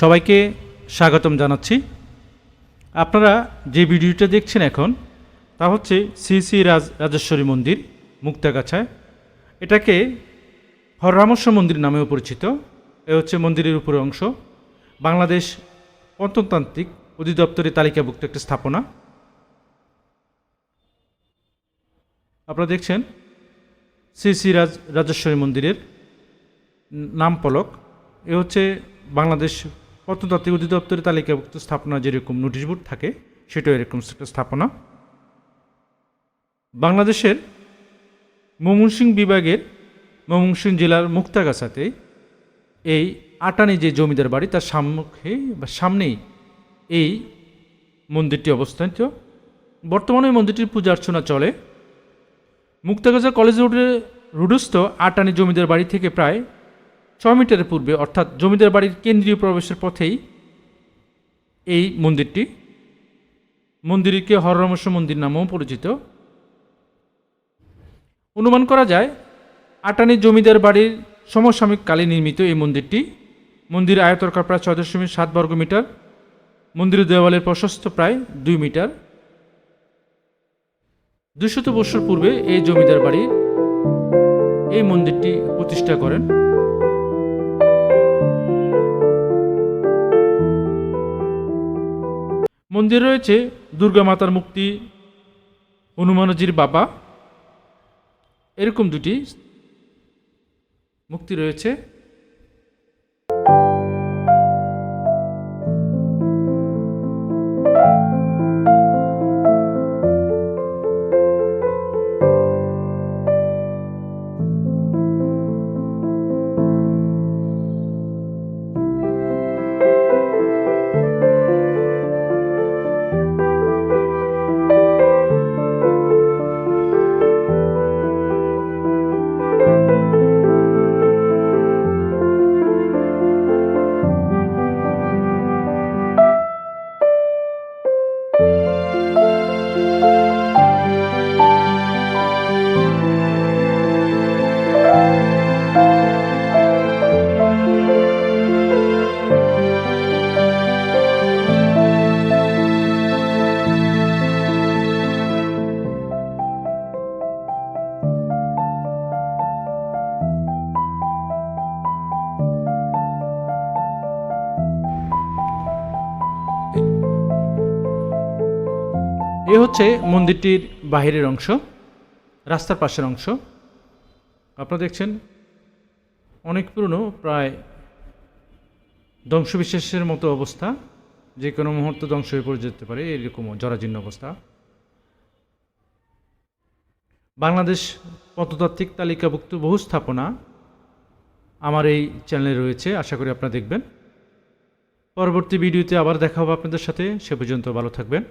সবাইকে স্বাগতম জানাচ্ছি। আপনারা যে ভিডিওটা দেখছেন এখন তা হচ্ছে শ্রী শ্রী রাজেশ্বরী মন্দির মুক্তাগাছায়। এটাকে হররামস্য মন্দির নামেও পরিচিত। এ হচ্ছে মন্দিরের উপরের অংশ। বাংলাদেশ প্রত্নতান্ত্রিক অধিদপ্তরের তালিকাভুক্ত একটি স্থাপনা। আপনারা দেখছেন শ্রী শ্রী রাজেশ্বরী মন্দিরের নাম ফলক। এ হচ্ছে বাংলাদেশ প্রত্নতাত্ত্বিক অধিদপ্তরের তালিকাভুক্ত স্থাপনা যেরকম নোটিশ বোর্ড থাকে সেটাও এরকম একটা স্থাপনা। বাংলাদেশের ময়মনসিংহ বিভাগের ময়মনসিংহ জেলার মুক্তাগাছাতে এই আটানি যে জমিদার বাড়ি তার সম্মুখে বা সামনেই এই মন্দিরটি অবস্থানিত। বর্তমানে মন্দিরটির পূজা অর্চনা চলে। মুক্তাগাছা কলেজ রোডস্থ আটানি জমিদার বাড়ি থেকে প্রায় 6 মিটারের পূর্বে, অর্থাৎ জমিদার বাড়ির কেন্দ্রীয় প্রবেশের পথেই এই মন্দিরটি। মন্দিরকে হররামস্য মন্দির নামেও পরিচিত। অনুমান করা যায় আটানি জমিদার বাড়ির সমসাময়িক কালে নির্মিত এই মন্দিরটি। মন্দিরের আয়তকার প্রায় 6.7 বর্গ মিটার। মন্দিরের দেওয়ালের প্রশস্ত প্রায় 2 মিটার। 200 বছর পূর্বে এই জমিদার বাড়ির এই মন্দিরটি প্রতিষ্ঠা করেন। মন্দিরে রয়েছে দুর্গা মাতার মূর্তি, হনুমানজির বাবা, এরকম দুটি মূর্তি রয়েছে। এ হচ্ছে মন্দিরটির বাহিরের অংশ, রাস্তার পাশের অংশ। আপনারা দেখছেন অনেক পুরনো, প্রায় ধ্বংসবিশেষের মতো অবস্থা, যে কোনো মুহূর্তে ধ্বংস হয়ে পড়ে যেতে পারে এরকম জরাজীর্ণ অবস্থা। বাংলাদেশ প্রত্নতাত্ত্বিক তালিকাভুক্ত বহু স্থাপনা আমার এই চ্যানেলে রয়েছে, আশা করি আপনারা দেখবেন। পরবর্তী ভিডিওতে আবার দেখা হবে আপনাদের সাথে। সে পর্যন্ত ভালো থাকবেন।